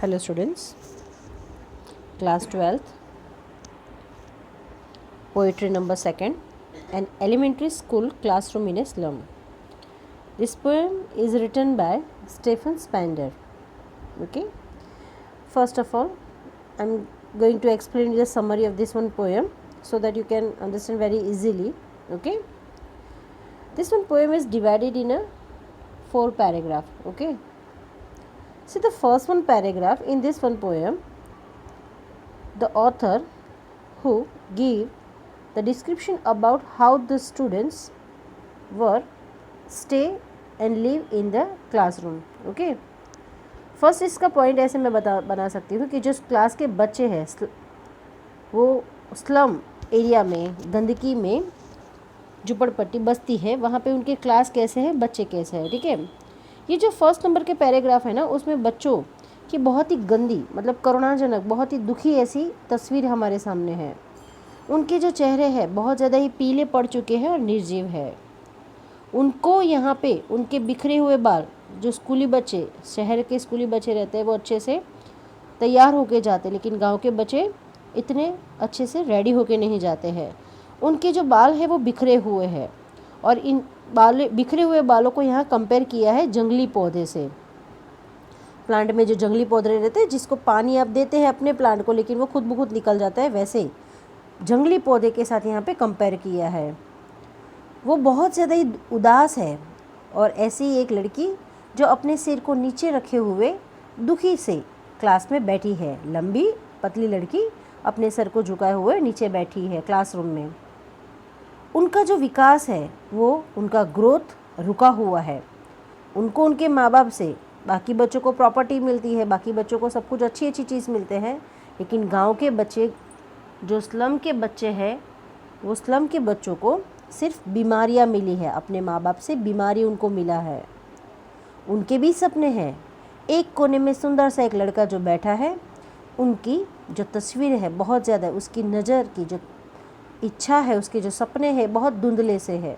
Hello students, class 12th, poetry number 2nd, an elementary school classroom in a slum. This poem is written by Stephen Spender. Okay, first of all I'm going to explain the summary of this one poem so that you can understand very easily. Okay, this one poem is divided in a 4 paragraph. Okay, see the first one paragraph in this one poem, the author who give the description about how the students were stay and live in the classroom. Okay, first इसका point ऐसे मैं बना सकती हूँ कि जो class के बच्चे हैं वो स्लम एरिया में, गंदगी में, झुपड़पट्टी बस्ती है, वहाँ पे उनके क्लास कैसे हैं, बच्चे कैसे हैं. ठीक है, ये जो फर्स्ट नंबर के पैराग्राफ है ना, उसमें बच्चों की बहुत ही गंदी, मतलब करुणाजनक, बहुत ही दुखी ऐसी तस्वीर हमारे सामने है. उनके जो चेहरे हैं बहुत ज़्यादा ही पीले पड़ चुके हैं और निर्जीव है. उनको यहाँ पे उनके बिखरे हुए बाल, जो स्कूली बच्चे, शहर के स्कूली बच्चे रहते हैं, वो अच्छे से तैयार होके जाते, लेकिन गांव के बच्चे इतने अच्छे से रेडी होके नहीं जाते हैं. उनके जो बाल है वो बिखरे हुए हैं और इन बिखरे हुए बालों को यहाँ कंपेयर किया है जंगली पौधे से. प्लांट में जो जंगली पौधे रहते हैं जिसको पानी आप देते हैं अपने प्लांट को, लेकिन वो खुद ब खुद निकल जाता है, वैसे जंगली पौधे के साथ यहाँ पे कंपेयर किया है. वो बहुत ज़्यादा ही उदास है और ऐसी एक लड़की जो अपने सिर को नीचे रखे हुए दुखी से क्लास में बैठी है. लंबी पतली लड़की अपने सर को झुकाए हुए नीचे बैठी है क्लासरूम में. उनका जो विकास है, वो उनका ग्रोथ रुका हुआ है. उनको उनके माँ बाप से, बाकी बच्चों को प्रॉपर्टी मिलती है, बाकी बच्चों को सब कुछ अच्छी अच्छी चीज़ मिलते हैं, लेकिन गांव के बच्चे, जो स्लम के बच्चे हैं, वो स्लम के बच्चों को सिर्फ बीमारियां मिली है. अपने माँ बाप से बीमारी उनको मिला है. उनके भी सपने हैं. एक कोने में सुंदर सा एक लड़का जो बैठा है, उनकी जो तस्वीर है बहुत ज़्यादा, उसकी नज़र की जो इच्छा है, उसके जो सपने हैं बहुत धुंधले से है.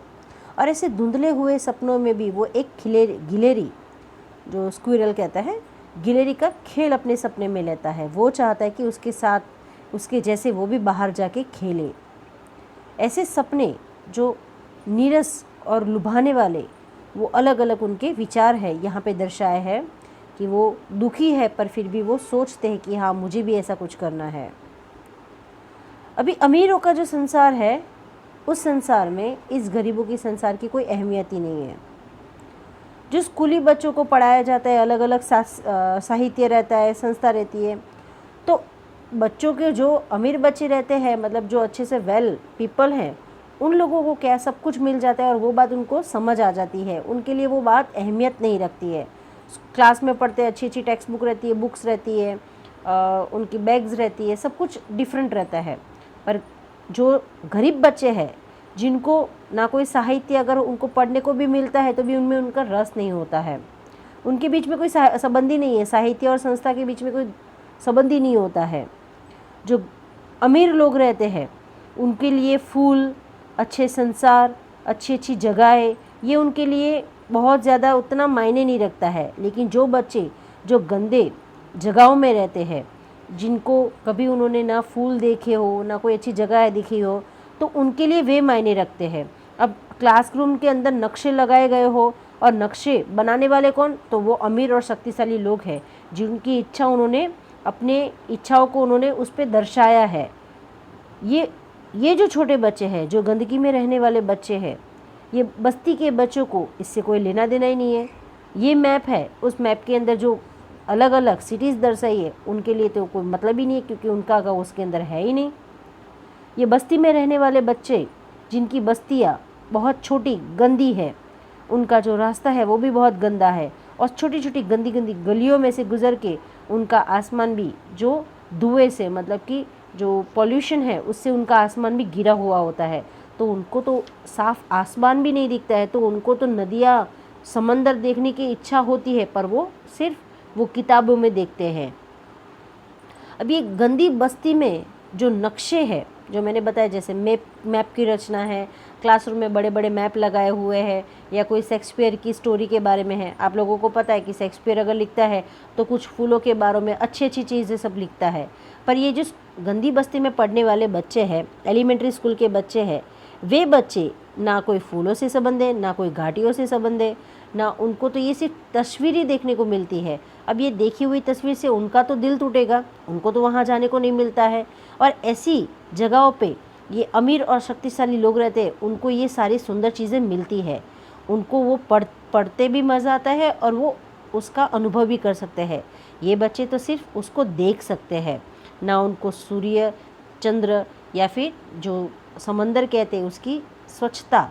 और ऐसे धुंधले हुए सपनों में भी वो एक गिलेरी, जो स्क्विरल कहता है, गिलेरी का खेल अपने सपने में लेता है. वो चाहता है कि उसके साथ, उसके जैसे वो भी बाहर जाके खेले. ऐसे सपने जो नीरस और लुभाने वाले, वो अलग अलग उनके विचार है यहाँ पे दर्शाए हैं कि वो दुखी है पर फिर भी वो सोचते हैं कि हाँ, मुझे भी ऐसा कुछ करना है. अभी अमीरों का जो संसार है, उस संसार में इस गरीबों की संसार की कोई अहमियत ही नहीं है. जो स्कूली बच्चों को पढ़ाया जाता है, अलग अलग साहित्य रहता है, संस्था रहती है, तो बच्चों के जो अमीर बच्चे रहते हैं, मतलब जो अच्छे से वेल पीपल हैं, उन लोगों को क्या सब कुछ मिल जाता है और वो बात उनको समझ आ जाती है. उनके लिए वो बात अहमियत नहीं रखती है. क्लास में पढ़ते अच्छी अच्छी टेक्स्ट बुक रहती है, बुक्स रहती है, उनकी बैग्स रहती है, सब कुछ डिफरेंट रहता है. पर जो गरीब बच्चे हैं, जिनको ना कोई साहित्य अगर उनको पढ़ने को भी मिलता है तो भी उनमें उनका रस नहीं होता है. उनके बीच में कोई संबंध ही नहीं है, साहित्य और संस्था के बीच में कोई संबंध ही नहीं होता है. जो अमीर लोग रहते हैं, उनके लिए फूल, अच्छे संसार, अच्छी अच्छी जगहें, ये उनके लिए बहुत ज़्यादा उतना मायने नहीं रखता है. लेकिन जो बच्चे जो गंदे जगहों में रहते हैं, जिनको कभी उन्होंने ना फूल देखे हो, ना कोई अच्छी जगह दिखी हो, तो उनके लिए वे मायने रखते हैं. अब क्लासरूम के अंदर नक्शे लगाए गए हो, और नक्शे बनाने वाले कौन, तो वो अमीर और शक्तिशाली लोग हैं, जिनकी इच्छा, उन्होंने अपने इच्छाओं को उन्होंने उस पर दर्शाया है. ये जो छोटे बच्चे हैं, जो गंदगी में रहने वाले बच्चे हैं, ये बस्ती के बच्चों को इससे कोई लेना देना ही नहीं है. ये मैप है, उस मैप के अंदर जो अलग अलग सिटीज़ दर्शाई है, उनके लिए तो कोई मतलब ही नहीं है, क्योंकि उनका गाँव उसके अंदर है ही नहीं. ये बस्ती में रहने वाले बच्चे, जिनकी बस्तियाँ बहुत छोटी गंदी है, उनका जो रास्ता है वो भी बहुत गंदा है, और छोटी छोटी गंदी गंदी गलियों में से गुजर के उनका आसमान भी जो धुएं से, मतलब कि जो पॉल्यूशन है, उससे उनका आसमान भी गिरा हुआ होता है. तो उनको तो साफ आसमान भी नहीं दिखता है, तो उनको तो नदियाँ, समंदर देखने की इच्छा होती है, पर वो सिर्फ वो किताबों में देखते हैं. अब ये गंदी बस्ती में जो नक्शे हैं, जो मैंने बताया, जैसे मैप की रचना है, क्लासरूम में बड़े बड़े मैप लगाए हुए हैं, या कोई शेक्सपियर की स्टोरी के बारे में है। आप लोगों को पता है कि शेक्सपियर अगर लिखता है तो कुछ फूलों के बारे में अच्छी अच्छी चीज़ें सब लिखता है। पर ये जो गंदी बस्ती में पढ़ने वाले बच्चे हैं, एलिमेंट्री स्कूल के बच्चे हैं, वे बच्चे ना कोई फूलों से संबंध है, ना कोई घाटियों से संबंध है, ना उनको तो ये सिर्फ तस्वीर देखने को मिलती है। अब ये देखी हुई तस्वीर से उनका तो दिल टूटेगा, उनको तो वहाँ जाने को नहीं मिलता है। और ऐसी जगहों पे ये अमीर और शक्तिशाली लोग रहते हैं, उनको ये सारी सुंदर चीज़ें मिलती है, उनको वो पढ़ते भी मज़ा आता है और वो उसका अनुभव भी कर सकते हैं। ये बच्चे तो सिर्फ उसको देख सकते हैं, ना उनको सूर्य, चंद्र या फिर जो समंदर कहते हैं उसकी स्वच्छता,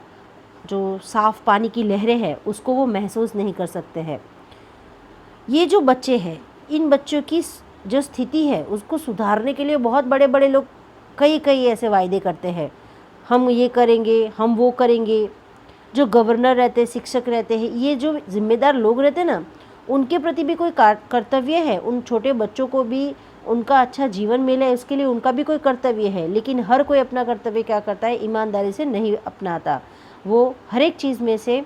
जो साफ़ पानी की लहरें हैं, उसको वो महसूस नहीं कर सकते हैं। ये जो बच्चे हैं, इन बच्चों की जो स्थिति है उसको सुधारने के लिए बहुत बड़े बड़े लोग कई ऐसे वायदे करते हैं, हम ये करेंगे, हम वो करेंगे। जो गवर्नर रहते हैं, शिक्षक रहते हैं, ये जो जिम्मेदार लोग रहते हैं ना, उनके प्रति भी कोई कर्तव्य है। उन छोटे बच्चों को भी उनका अच्छा जीवन मिले, उसके लिए उनका भी कोई कर्तव्य है। लेकिन हर कोई अपना कर्तव्य क्या करता है, ईमानदारी से नहीं अपनाता। वो हर एक चीज़ में से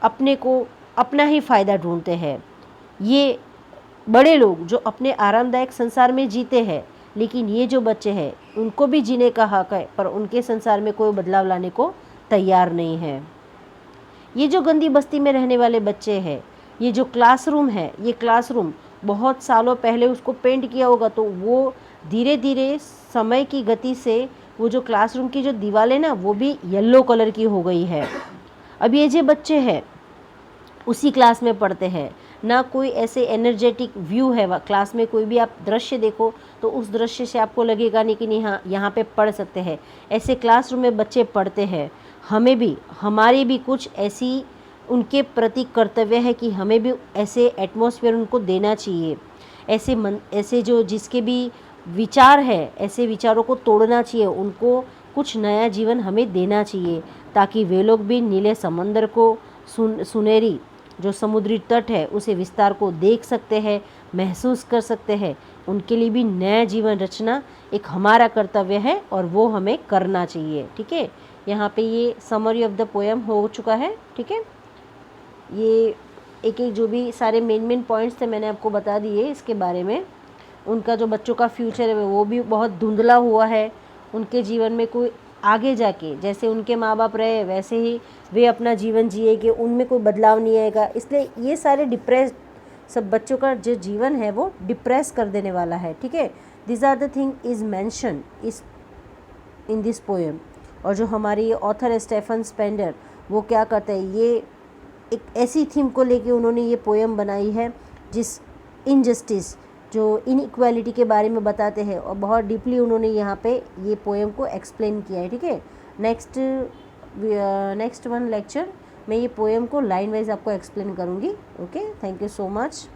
अपने को अपना ही फ़ायदा ढूंढते हैं। ये बड़े लोग जो अपने आरामदायक संसार में जीते हैं, लेकिन ये जो बच्चे हैं उनको भी जीने का हक है, पर उनके संसार में कोई बदलाव लाने को तैयार नहीं है। ये जो गंदी बस्ती में रहने वाले बच्चे हैं, ये जो क्लासरूम है, ये क्लासरूम बहुत सालों पहले उसको पेंट किया होगा, तो वो धीरे धीरे समय की गति से वो जो क्लासरूम की जो दीवारें ना, वो भी येलो कलर की हो गई है। अब ये जो बच्चे हैं उसी क्लास में पढ़ते हैं, ना कोई ऐसे एनर्जेटिक व्यू है क्लास में। कोई भी आप दृश्य देखो तो उस दृश्य से आपको लगेगा नहीं कि हाँ यहाँ पे पढ़ सकते हैं। ऐसे क्लासरूम में बच्चे पढ़ते हैं। हमें भी, हमारी भी कुछ ऐसी उनके प्रति कर्तव्य है कि हमें भी ऐसे एटमॉस्फेयर उनको देना चाहिए। ऐसे जो जिसके भी विचार है, ऐसे विचारों को तोड़ना चाहिए, उनको कुछ नया जीवन हमें देना चाहिए, ताकि वे लोग भी नीले समंदर को, सुनहरी जो समुद्री तट है उसे विस्तार को देख सकते हैं, महसूस कर सकते हैं। उनके लिए भी नया जीवन रचना एक हमारा कर्तव्य है और वो हमें करना चाहिए। ठीक है, यहाँ पे ये समरी ऑफ द पोएम हो चुका है। ठीक है, ये एक जो भी सारे मेन पॉइंट्स थे मैंने आपको बता दिए इसके बारे में। उनका जो बच्चों का फ्यूचर है वो भी बहुत धुंधला हुआ है। उनके जीवन में कोई आगे जाके जैसे उनके माँ बाप रहे वैसे ही वे अपना जीवन जिएंगे, उनमें कोई बदलाव नहीं आएगा। इसलिए ये सारे डिप्रेस सब बच्चों का जो जीवन है वो डिप्रेस कर देने वाला है। ठीक है, this are the thing is mention is in this poem. और जो हमारी ऑथर है स्टेफन स्पेंडर, वो क्या करते हैं, ये एक ऐसी थीम को लेके उन्होंने ये पोएम बनाई है जिस इनजस्टिस, जो इनइक्वालिटी के बारे में बताते हैं, और बहुत डीपली उन्होंने यहाँ पे ये पोएम को एक्सप्लेन किया है। ठीक है, नेक्स्ट वन लेक्चर मैं ये पोएम को लाइन वाइज आपको एक्सप्लेन करूँगी। Okay, thank you so much.